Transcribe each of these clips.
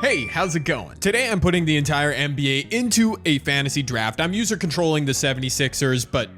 Hey, how's it going? Today I'm putting the entire NBA into a fantasy draft. I'm user controlling the 76ers, but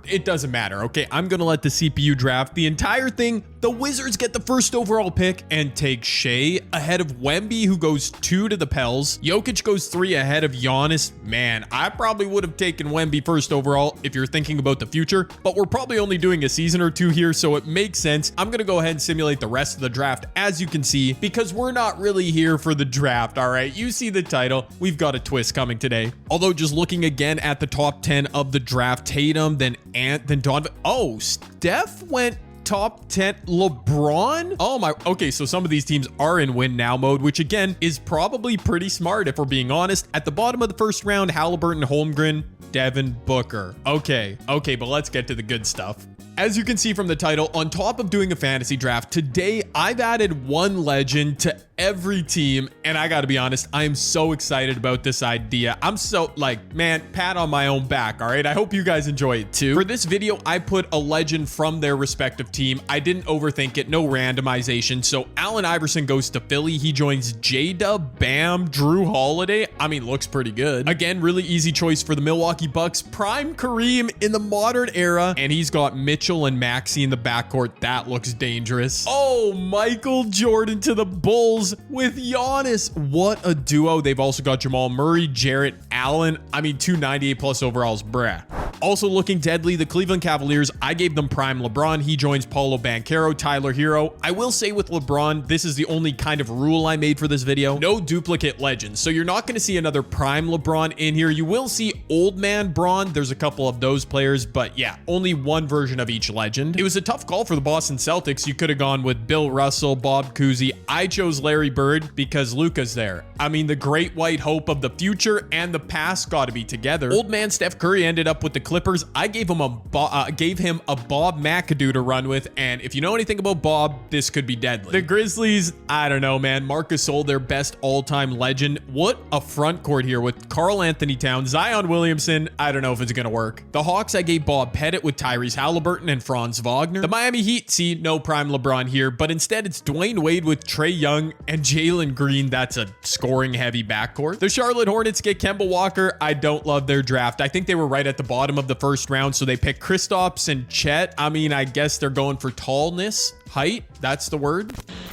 it doesn't matter, okay? I'm gonna let the CPU draft the entire thing. The Wizards get the first overall pick and take Shea ahead of Wemby, who goes 2 to the Pels. Jokic goes 3 ahead of Giannis. Man, I probably would have taken Wemby first overall if you're thinking about the future, but we're probably only doing a season or two here, so it makes sense. I'm gonna go ahead and simulate the rest of the draft, as you can see, because we're not really here for the draft, all right? You see the title. We've got a twist coming today. Although just looking again at the top 10 of the draft, Tatum, then Ant, then Donovan. Oh, Steph went top 10. LeBron? Oh my, okay, so some of these teams are in win now mode, which again is probably pretty smart if we're being honest. At the bottom of the first round, Halliburton, Holmgren, Devin Booker. Okay, but let's get to the good stuff. As you can see from the title, on top of doing a fantasy draft, today I've added one legend to every team, and I gotta be honest, I am so excited about this idea. I'm so man, pat on my own back, all right? I hope you guys enjoy it too. For this video, I put a legend from their respective team. I didn't overthink it, no randomization. So Allen Iverson goes to Philly. He joins J-Dub, Bam, Drew Holiday. I mean, looks pretty good. Again, really easy choice for the Milwaukee Bucks. Prime Kareem in the modern era, and he's got Mitchell and Maxey in the backcourt. That looks dangerous. Oh, Michael Jordan to the Bulls with Giannis. What a duo. They've also got Jamal Murray, Jarrett Allen. I mean, 298 plus overalls, bruh. Also looking deadly, the Cleveland Cavaliers, I gave them prime LeBron. He joins Paulo Banchero, Tyler Hero. I will say with LeBron, this is the only kind of rule I made for this video. No duplicate legends. So you're not going to see another prime LeBron in here. You will see old man Bron. There's a couple of those players, but yeah, only one version of each legend. It was a tough call for the Boston Celtics. You could have gone with Bill Russell, Bob Cousy. I chose Larry Bird because Luka's there. I mean, the great white hope of the future and the past got to be together. Old man Steph Curry ended up with the Clippers. I gave him a Bob McAdoo to run with, and if you know anything about Bob, this could be deadly. The Grizzlies, I don't know, man. Marcus Gasol, their best all-time legend. What a front court here with Karl Anthony Towns, Zion Williamson. I don't know if it's gonna work. The Hawks, I gave Bob Pettit with Tyrese Halliburton and Franz Wagner. The Miami Heat, see, no prime LeBron here, but instead it's Dwayne Wade with Trae Young and Jalen Green. That's a scoring-heavy backcourt. The Charlotte Hornets get Kemba Walker. I don't love their draft. I think they were right at the bottom of the first round, so they picked Kristaps and Chet. I mean, I guess they're going for tallness. Height, that's the word.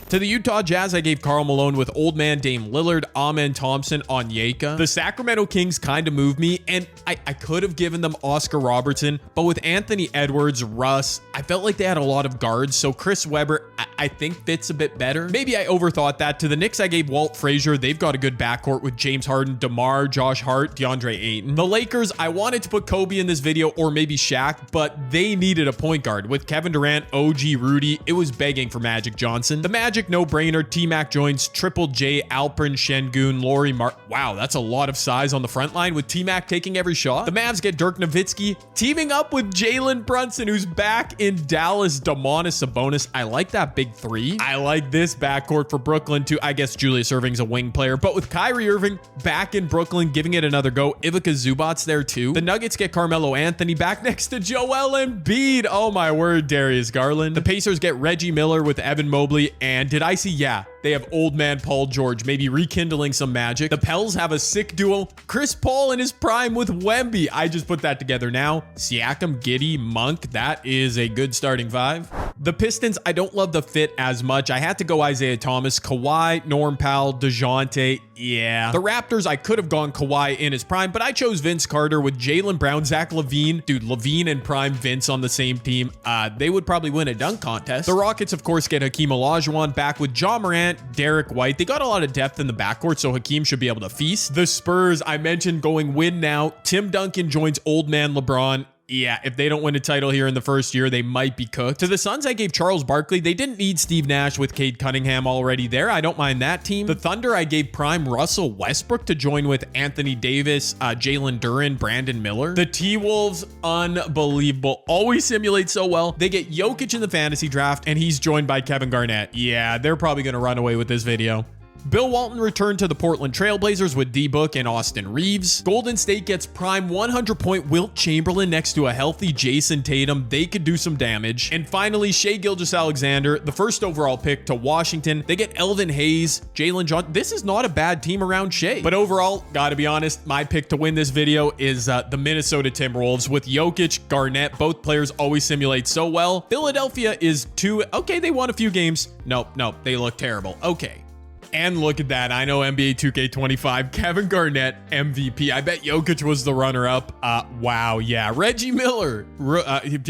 To the Utah Jazz, I gave Karl Malone with old man Dame Lillard, Amen Thompson, Onyeka. The Sacramento Kings kind of moved me, and I could have given them Oscar Robertson, but with Anthony Edwards, Russ, I felt like they had a lot of guards, so Chris Webber, I think fits a bit better. Maybe I overthought that. To the Knicks, I gave Walt Frazier. They've got a good backcourt with James Harden, DeMar, Josh Hart, DeAndre Ayton. The Lakers, I wanted to put Kobe in this video or maybe Shaq, but they needed a point guard. With Kevin Durant, OG Rudy, it was begging for Magic Johnson. The Magic, no-brainer. T-Mac joins Triple J, Alperen Şengün, Laurie Wow, that's a lot of size on the front line with T-Mac taking every shot. The Mavs get Dirk Nowitzki, teaming up with Jalen Brunson, who's back in Dallas, Domantas Sabonis. I like that big three. I like this backcourt for Brooklyn too. I guess Julius Irving's a wing player, but with Kyrie Irving back in Brooklyn, giving it another go. Ivica Zubac's there too. The Nuggets get Carmelo Anthony back next to Joel Embiid. Oh my word, Darius Garland. The Pacers get Reggie Miller with Evan Mobley, and did I see? Yeah, they have old man Paul George, maybe rekindling some magic. The Pels have a sick duo. Chris Paul in his prime with Wemby. I just put that together now. Siakam, Giddey, Monk. That is a good starting five. The Pistons, I don't love the fit as much. I had to go Isaiah Thomas, Kawhi, Norm Powell, DeJounte. Yeah. The Raptors, I could have gone Kawhi in his prime, but I chose Vince Carter with Jaylen Brown, Zach LaVine. Dude, LaVine and prime Vince on the same team. They would probably win a dunk contest. The Rockets, of course, get Hakeem Olajuwon back with Ja Morant, Derek White. They got a lot of depth in the backcourt, so Hakeem should be able to feast. The Spurs, I mentioned going win now. Tim Duncan joins old man LeBron. Yeah, if they don't win a title here in the first year, they might be cooked. To the Suns, I gave Charles Barkley. They didn't need Steve Nash with Cade Cunningham already there. I don't mind that team. The Thunder, I gave prime Russell Westbrook to join with Anthony Davis, Jalen Duren, Brandon Miller. The T-Wolves, unbelievable. Always simulate so well. They get Jokic in the fantasy draft, and he's joined by Kevin Garnett. Yeah, they're probably going to run away with this video. Bill Walton returned to the Portland Trailblazers with D-Book and Austin Reeves. Golden State gets prime 100-point Wilt Chamberlain next to a healthy Jason Tatum. They could do some damage. And finally, Shai Gilgeous-Alexander, the first overall pick to Washington. They get Elvin Hayes, Jalen Johnson. This is not a bad team around Shai. But overall, gotta be honest, my pick to win this video is the Minnesota Timberwolves with Jokic, Garnett. Both players always simulate so well. Philadelphia is okay, they won a few games. Nope, they look terrible. Okay. And look at that. I know NBA 2K25, Kevin Garnett, MVP. I bet Jokic was the runner-up. Wow, yeah. Reggie Miller,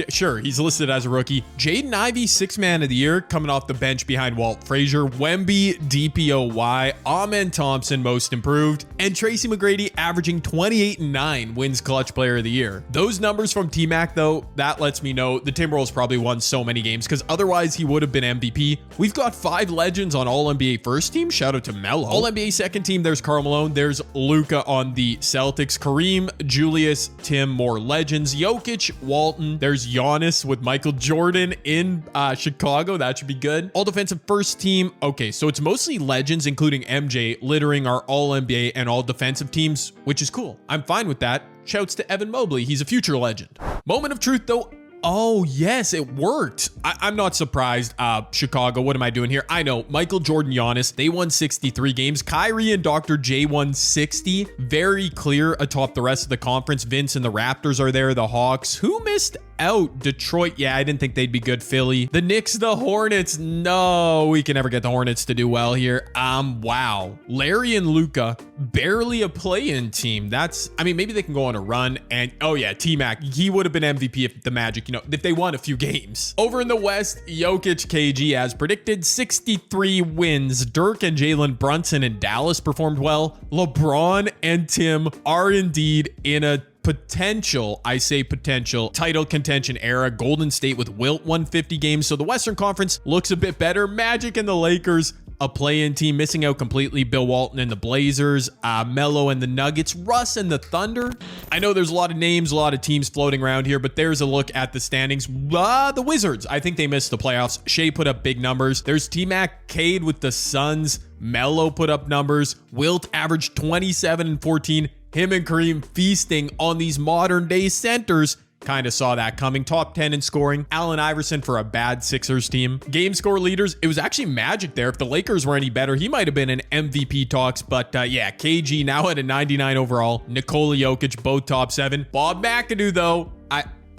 sure, he's listed as a rookie. Jaden Ivey, 6th man of the year, coming off the bench behind Walt Frazier. Wemby, DPOY. Amen Thompson, most improved. And Tracy McGrady, averaging 28 and 9, wins clutch player of the year. Those numbers from T-Mac, though, that lets me know the Timberwolves probably won so many games, because otherwise he would have been MVP. We've got 5 legends on All-NBA first team. Shout out to Melo. All-NBA second team, there's Karl Malone. There's Luka on the Celtics. Kareem, Julius, Tim, more legends. Jokic, Walton. There's Giannis with Michael Jordan in Chicago. That should be good. All defensive first team. Okay, so it's mostly legends, including MJ, littering our All-NBA and all defensive teams, which is cool. I'm fine with that. Shouts to Evan Mobley. He's a future legend. Moment of truth, though. Oh, yes, it worked. I'm not surprised. Chicago, what am I doing here? I know, Michael Jordan, Giannis, they won 63 games. Kyrie and Dr. J won 60. Very clear atop the rest of the conference. Vince and the Raptors are there. The Hawks. Who missed out? Detroit. Yeah, I didn't think they'd be good. Philly. The Knicks, the Hornets. No, we can never get the Hornets to do well here. Wow. Larry and Luka, barely a play-in team. I mean, maybe they can go on a run. And, oh yeah, T-Mac, he would have been MVP if the Magic, if they won a few games. Over in the West, Jokic, KG, as predicted, 63 wins. Dirk and Jalen Brunson in Dallas performed well. LeBron and Tim are indeed in a potential, I say potential, title contention era. Golden State with Wilt 150 games. So the Western Conference looks a bit better. Magic and the Lakers, a play-in team, missing out completely. Bill Walton and the Blazers, Melo and the Nuggets, Russ and the Thunder. I know there's a lot of names, a lot of teams floating around here, but there's a look at the standings. The Wizards, I think they missed the playoffs. Shai put up big numbers. There's T-Mac, Cade with the Suns. Melo put up numbers. Wilt averaged 27 and 14. Him and Kareem feasting on these modern day centers. Kind of saw that coming. Top 10 in scoring. Allen Iverson for a bad Sixers team. Game score leaders. It was actually Magic there. If the Lakers were any better, he might have been in MVP talks. But yeah, KG now at a 99 overall. Nikola Jokic, both top 7. Bob McAdoo, though,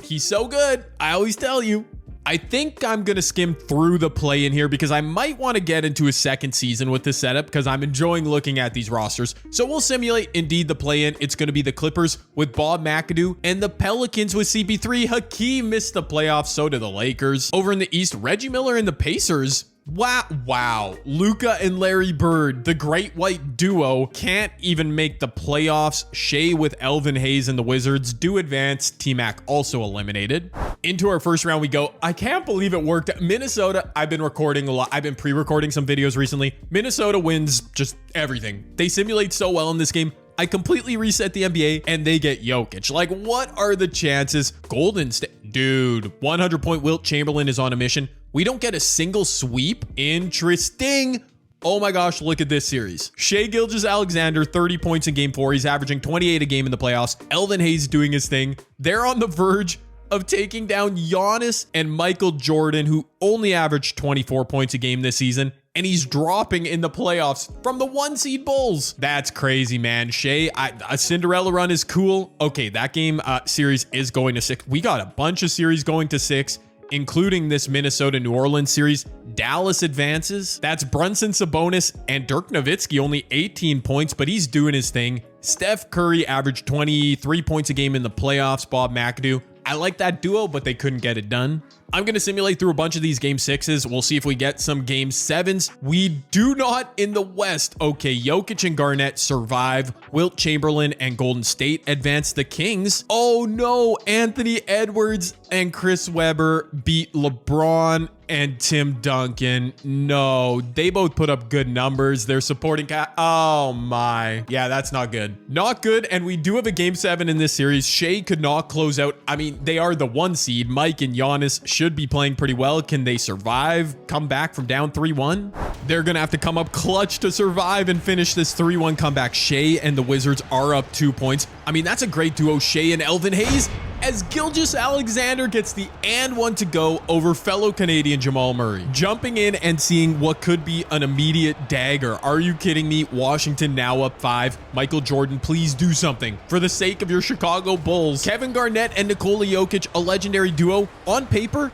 he's so good. I always tell you. I think I'm going to skim through the play in here because I might want to get into a second season with this setup because I'm enjoying looking at these rosters. So we'll simulate indeed the play in. It's going to be the Clippers with Bob McAdoo and the Pelicans with CP3. Hakeem missed the playoffs. So do the Lakers. Over in the East, Reggie Miller and the Pacers. Wow. Luka and Larry Bird, the great white duo, can't even make the playoffs. Shai with Elvin Hayes and the Wizards do advance. T-Mac also eliminated. Into our first round we go. I can't believe it worked. Minnesota, I've been recording a lot. I've been pre-recording some videos recently. Minnesota wins just everything. They simulate so well in this game. I completely reset the NBA and they get Jokic. Like, what are the chances? Golden State, dude, 100-point Wilt Chamberlain is on a mission. We don't get a single sweep. Interesting. Oh my gosh, look at this series. Shai Gilgeous-Alexander, 30 points in game 4. He's averaging 28 a game in the playoffs. Elvin Hayes doing his thing. They're on the verge of taking down Giannis and Michael Jordan, who only averaged 24 points a game this season. And he's dropping in the playoffs from the 1-seed Bulls. That's crazy, man. Shai, a Cinderella run is cool. Okay, that game series is going to 6. We got a bunch of series going to 6, including this Minnesota-New Orleans series. Dallas advances. That's Brunson, Sabonis, and Dirk Nowitzki, only 18 points, but he's doing his thing. Steph Curry averaged 23 points a game in the playoffs. Bob McAdoo. I like that duo, but they couldn't get it done. I'm going to simulate through a bunch of these game 6s. We'll see if we get some game 7s. We do not in the West. Okay, Jokic and Garnett survive. Wilt Chamberlain and Golden State advance. The Kings. Oh no, Anthony Edwards and Chris Webber beat LeBron and Tim Duncan. No, they both put up good numbers. They're supporting oh my. Yeah, that's not good. Not good. And we do have a game 7 in this series. Shai could not close out. I mean, they are the 1 seed. Mike and Giannis. should be playing pretty well. Can they survive, come back from down 3-1? They're going to have to come up clutch to survive and finish this 3-1 comeback. Shea and the Wizards are up 2 points. I mean, that's a great duo, Shea and Elvin Hayes, as Gilgeous-Alexander gets the and one to go over fellow Canadian Jamal Murray. Jumping in and seeing what could be an immediate dagger. Are you kidding me? Washington now up 5. Michael Jordan, please do something for the sake of your Chicago Bulls. Kevin Garnett and Nikola Jokic, a legendary duo. On paper,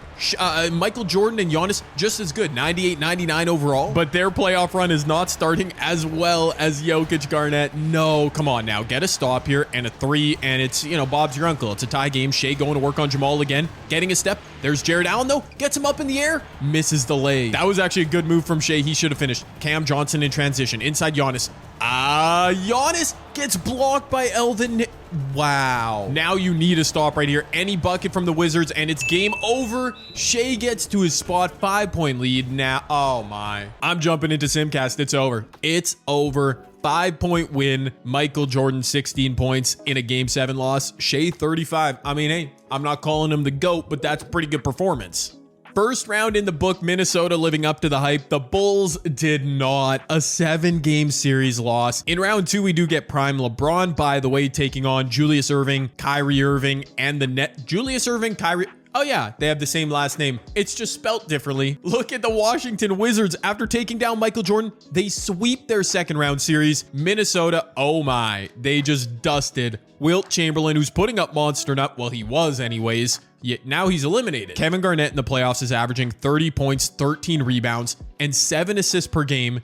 Michael Jordan and Giannis just as good, 98-99 overall. But their playoff run is not starting as well as Jokic Garnett. No, come on now. Get a stop here and a 3, and it's, you know, Bob's your uncle. It's a tie game. Shea going to work on Jamal again. Getting a step. There's Jared Allen, though. Gets him up in the air. Misses the lay. That was actually a good move from Shea. He should have finished. Cam Johnson in transition. Inside Giannis. Giannis gets blocked by Elvin. Wow. Now you need a stop right here. Any bucket from the Wizards, and it's game over. Shea gets to his spot. 5-point lead now. Oh, my. I'm jumping into Simcast. It's over. It's over. 5-point win. Michael Jordan, 16 points in a Game 7 loss. Shea, 35. I mean, hey, I'm not calling him the GOAT, but that's a pretty good performance. First round in the book, Minnesota living up to the hype. The Bulls did not. A 7-game series loss. In round 2, we do get prime LeBron, by the way, taking on Julius Erving, Kyrie Irving, and the net. Julius Erving, Kyrie. Oh yeah, they have the same last name. It's just spelt differently. Look at the Washington Wizards. After taking down Michael Jordan, they sweep their second round series. Minnesota, oh my, they just dusted Wilt Chamberlain, who's putting up monster nut. Well, he was anyways. Yet now he's eliminated. Kevin Garnett in the playoffs is averaging 30 points, 13 rebounds, and 7 assists per game.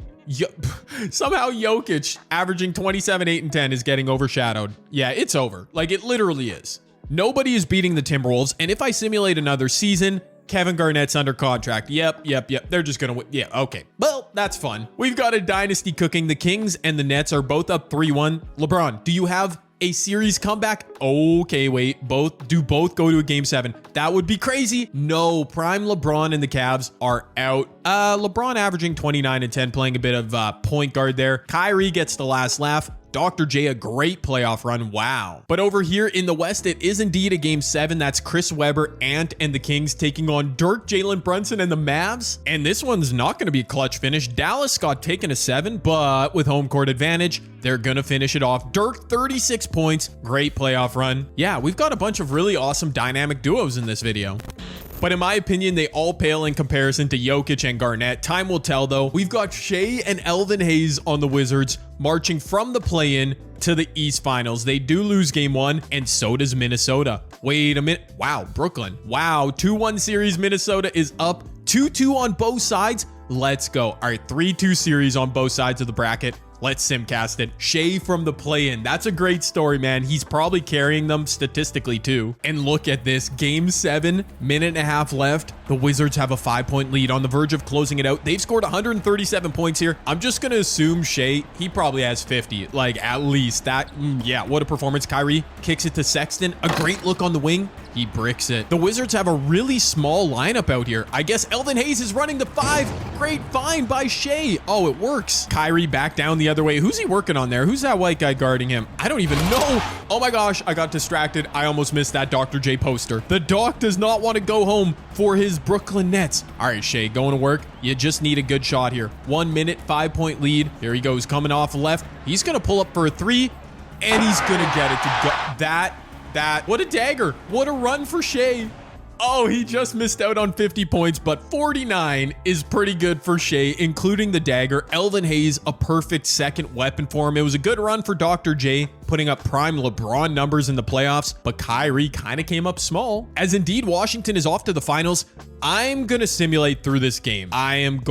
Somehow Jokic, averaging 27, 8, and 10, is getting overshadowed. Yeah, it's over. Like, it literally is. Nobody is beating the Timberwolves, and if I simulate another season, Kevin Garnett's under contract. Yep. They're just gonna win. Yeah, okay. Well, that's fun. We've got a dynasty cooking. The Kings and the Nets are both up 3-1. LeBron, do you have a series comeback? Okay, wait. Both go to a Game 7. That would be crazy. No, prime LeBron and the Cavs are out. LeBron averaging 29 and 10, playing a bit of point guard there. Kyrie gets the last laugh. Dr. J, a great playoff run. Wow. But over here in the West, it is indeed a Game 7. That's Chris Webber, Ant, and the Kings taking on Dirk, Jalen Brunson, and the Mavs. And this one's not going to be a clutch finish. Dallas got taken a 7, but with home court advantage, they're going to finish it off. Dirk, 36 points. Great playoff run. Yeah, we've got a bunch of really awesome dynamic duos in this video. But in my opinion, they all pale in comparison to Jokic and Garnett. Time will tell, though. We've got Shea and Elvin Hayes on the Wizards, marching from the play-in to the East Finals. They do lose Game 1, and so does Minnesota. Wait a minute. Wow, Brooklyn. Wow, 2-1 series. Minnesota is up 2-2 on both sides. Let's go. All right, 3-2 series on both sides of the bracket. Let's simcast it. Shea from the play-in. That's a great story, man. He's probably carrying them statistically too. And look at this. Game 7, minute and a half left. The Wizards have a 5-point lead, on the verge of closing it out. They've scored 137 points here. I'm just going to assume Shea, he probably has 50. Like, at least that. Yeah, what a performance. Kyrie kicks it to Sexton. A great look on the wing. He bricks it. The Wizards have a really small lineup out here. I guess Elvin Hayes is running the 5. Great find by Shea. Oh, it works. Kyrie back down the other way. Who's he working on there? Who's that white guy guarding him? I don't even know. Oh my gosh, I got distracted. I almost missed that Dr. J poster. The doc does not want to go home for his Brooklyn Nets. All right, Shea, going to work. You just need a good shot here. 1 minute, 5-point lead. Here he goes, coming off left. He's going to pull up for a 3, and he's going to get it to go. What a dagger. What a run for Shea. Oh, he just missed out on 50 points, but 49 is pretty good for Shea, including the dagger. Elvin Hayes, a perfect second weapon for him. It was a good run for Dr. J, putting up prime LeBron numbers in the playoffs, but Kyrie kind of came up small. As indeed, Washington is off to the finals. I'm going to simulate through this game. If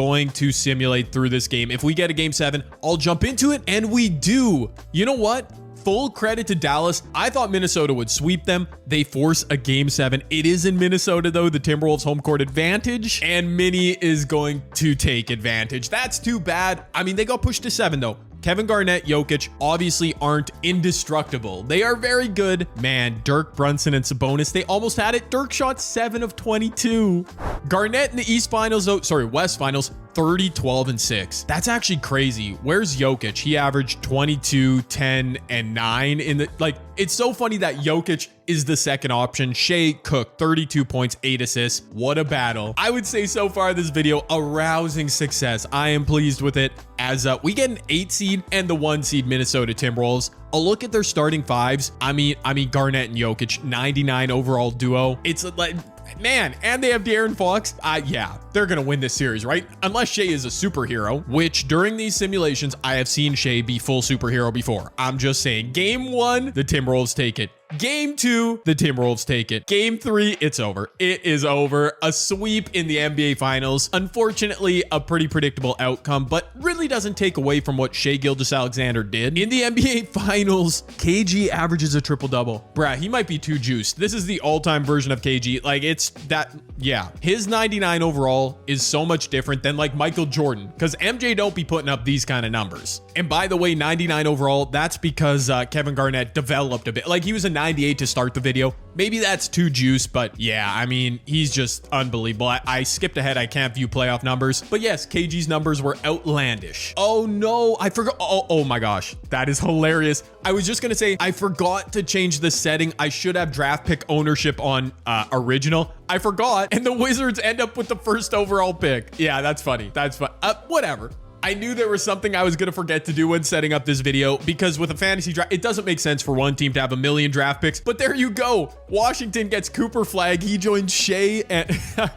we get a Game 7, I'll jump into it, and we do. You know what? Full credit to Dallas. I thought Minnesota would sweep them. They force a Game 7. It is in Minnesota, though. The Timberwolves home court advantage, and Minnie is going to take advantage. That's too bad. I mean, they got pushed to 7, though. Kevin Garnett, Jokic obviously aren't indestructible. They are very good. Man, Dirk, Brunson, and Sabonis, they almost had it. Dirk shot 7 of 22. Garnett in the West Finals, 30, 12, and 6. That's actually crazy. Where's Jokic? He averaged 22, 10, and 9 in the, like, it's so funny that Jokic is the second option. Shea Cook, 32 points, 8 assists. What a battle. I would say so far this video, a rousing success. I am pleased with it, as we get an 8 seed and the 1 seed Minnesota Timberwolves. A look at their starting fives. I mean Garnett and Jokic, 99 overall duo. It's like, man, and they have De'Aaron Fox. Yeah, they're gonna win this series, right? Unless Shea is a superhero, which during these simulations, I have seen Shea be full superhero before. I'm just saying, game 1, the Timberwolves take it. Game 2, the Timberwolves take it. Game 3, it's over. It is over. A sweep in the NBA Finals. Unfortunately, a pretty predictable outcome, but really doesn't take away from what Shai Gilgeous-Alexander did. In the NBA Finals, KG averages a triple-double. Bruh, he might be too juiced. This is the all-time version of KG. Like, it's that, yeah. His 99 overall is so much different than, like, Michael Jordan, because MJ don't be putting up these kind of numbers. And by the way, 99 overall, that's because Kevin Garnett developed a bit. Like, he was a 98 to start the video. Maybe that's too juice, but yeah, I mean, he's just unbelievable. I skipped ahead. I can't view playoff numbers, but yes, KG's numbers were outlandish. Oh no, I forgot. Oh my gosh, that is hilarious. I was just gonna say, I forgot to change the setting. I should have draft pick ownership on original. I forgot, and the Wizards end up with the first overall pick. Yeah, that's funny. That's fun. Whatever. I knew there was something I was going to forget to do when setting up this video, because with a fantasy draft, it doesn't make sense for one team to have a million draft picks, but there you go. Washington gets Cooper Flag. He joins Shea, and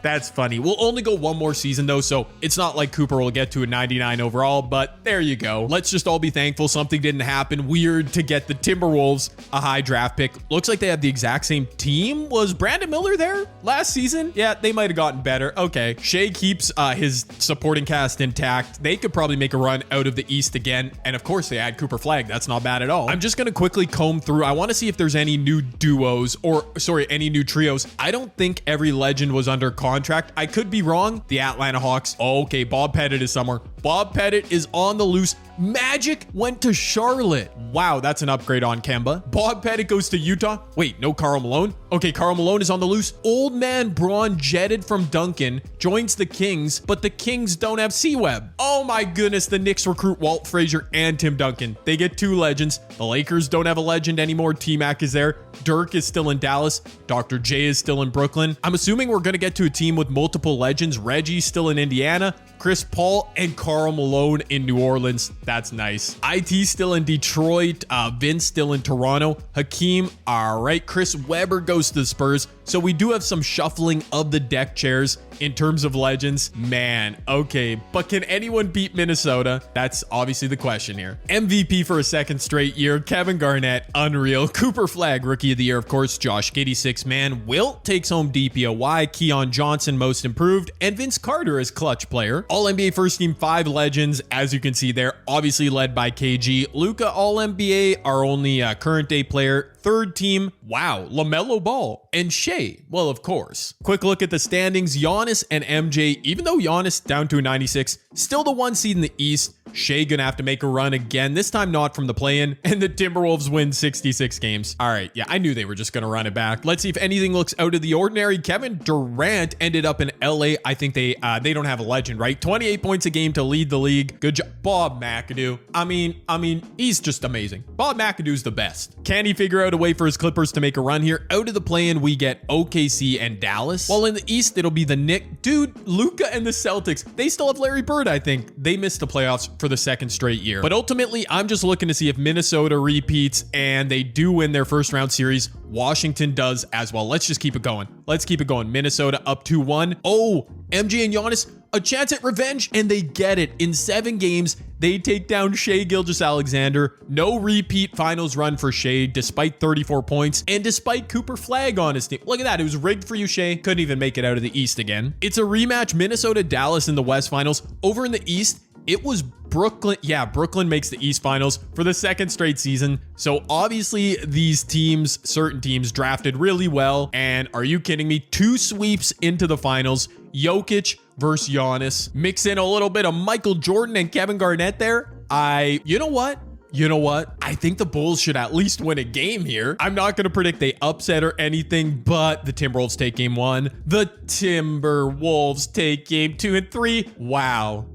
that's funny. We'll only go one more season though, so it's not like Cooper will get to a 99 overall, but there you go. Let's just all be thankful something didn't happen weird to get the Timberwolves a high draft pick. Looks like they have the exact same team. Was Brandon Miller there last season? Yeah, they might have gotten better. Okay. Shea keeps his supporting cast intact. They could probably make a run out of the East again. And of course they add Cooper Flag. That's not bad at all. I'm just going to quickly comb through. I want to see if there's any new duos or any new trios. I don't think every legend was under contract. I could be wrong. The Atlanta Hawks. Okay. Bob Pettit is somewhere. Bob Pettit is on the loose. Magic went to Charlotte. Wow, that's an upgrade on Kemba. Bob Pettit goes to Utah. Wait, no Karl Malone? Okay, Karl Malone is on the loose. Old man Braun jetted from Duncan, joins the Kings, but the Kings don't have C-Web. Oh my goodness, the Knicks recruit Walt Frazier and Tim Duncan. They get two legends. The Lakers don't have a legend anymore. T-Mac is there. Dirk is still in Dallas. Dr. J is still in Brooklyn. I'm assuming we're going to get to a team with multiple legends. Reggie's still in Indiana. Chris Paul and Karl Malone in New Orleans. That's nice. IT still in Detroit. Vince still in Toronto. Hakeem. All right. Chris Webber goes to the Spurs. So we do have some shuffling of the deck chairs in terms of legends. Man, okay. But can anyone beat Minnesota? That's obviously the question here. MVP for a second straight year. Kevin Garnett, unreal. Cooper Flag, Rookie of the Year, of course. Josh Giddey, sixth man. Wilt takes home DPOY. Keon Johnson, most improved. And Vince Carter is clutch player. All-NBA first team, 5 legends. As you can see there, obviously led by KG. Luka, All-NBA, our only current day player. Third team, wow, LaMelo Ball and Shea. Well, of course. Quick look at the standings. Giannis and MJ, even though Giannis down to a 96, still the 1 seed in the East. Shea gonna have to make a run again, this time not from the play-in, and the Timberwolves win 66 games. All right, yeah, I knew they were just gonna run it back. Let's see if anything looks out of the ordinary. Kevin Durant ended up in LA. I think they don't have a legend, right? 28 points a game to lead the league. Good job. Bob McAdoo. I mean, he's just amazing. Bob McAdoo's the best. Can he figure out a way for his Clippers to make a run here? Out of the play-in, we get OKC and Dallas. While in the East, it'll be the Knicks. Dude, Luka and the Celtics, they still have Larry Bird, I think. They missed the playoffs for the second straight year. But ultimately, I'm just looking to see if Minnesota repeats and they do win their first round series. Washington does as well. Let's just keep it going. Let's keep it going. Minnesota up 2-1. Oh, MJ and Giannis, a chance at revenge, and they get it. In 7 games, they take down Shai Gilgeous-Alexander. No repeat finals run for Shai, despite 34 points, and despite Cooper Flag on his team. Look at that. It was rigged for you, Shai. Couldn't even make it out of the East again. It's a rematch. Minnesota-Dallas in the West Finals. Over in the East, it was Brooklyn. Yeah, Brooklyn makes the East Finals for the second straight season. So obviously these teams, certain teams, drafted really well. And are you kidding me? 2 sweeps into the finals. Jokic versus Giannis. Mix in a little bit of Michael Jordan and Kevin Garnett there. You know what? you know what? I think the Bulls should at least win a game here. I'm not going to predict they upset or anything, but the Timberwolves take game 1. The Timberwolves take game 2 and 3. Wow.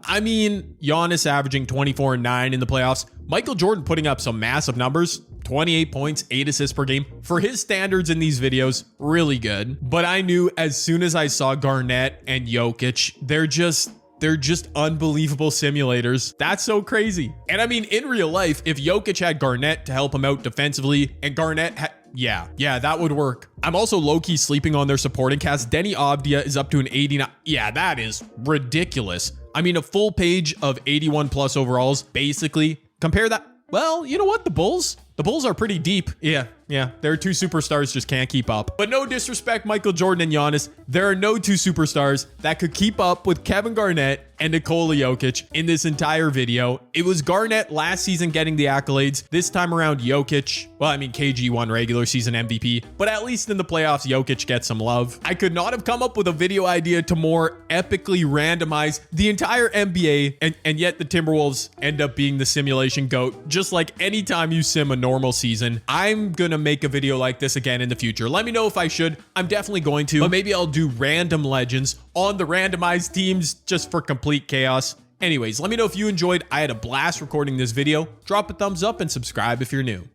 I mean, Giannis averaging 24 and 9 in the playoffs. Michael Jordan putting up some massive numbers. 28 points, 8 assists per game. For his standards in these videos, really good. But I knew as soon as I saw Garnett and Jokic, they're just unbelievable simulators. That's so crazy. And I mean, in real life, if Jokic had Garnett to help him out defensively and Garnett had... Yeah, that would work. I'm also low-key sleeping on their supporting cast. Denny Avdia is up to an 89. Yeah, that is ridiculous. I mean, a full page of 81 plus overalls, basically. Compare that. Well, you know what? The Bulls are pretty deep. Yeah. Their 2 superstars just can't keep up. But no disrespect, Michael Jordan and Giannis. There are no 2 superstars that could keep up with Kevin Garnett and Nikola Jokic in this entire video. It was Garnett last season getting the accolades. This time around, Jokic. Well, I mean, KG won regular season MVP, but at least in the playoffs, Jokic gets some love. I could not have come up with a video idea to more epically randomize the entire NBA, and yet the Timberwolves end up being the simulation GOAT. Just like anytime you sim a normal season, I'm gonna make a video like this again in the future. Let me know if I should. I'm definitely going to, but maybe I'll do random legends on the randomized teams just for complete chaos. Anyways, let me know if you enjoyed. I had a blast recording this video. Drop a thumbs up and subscribe if you're new.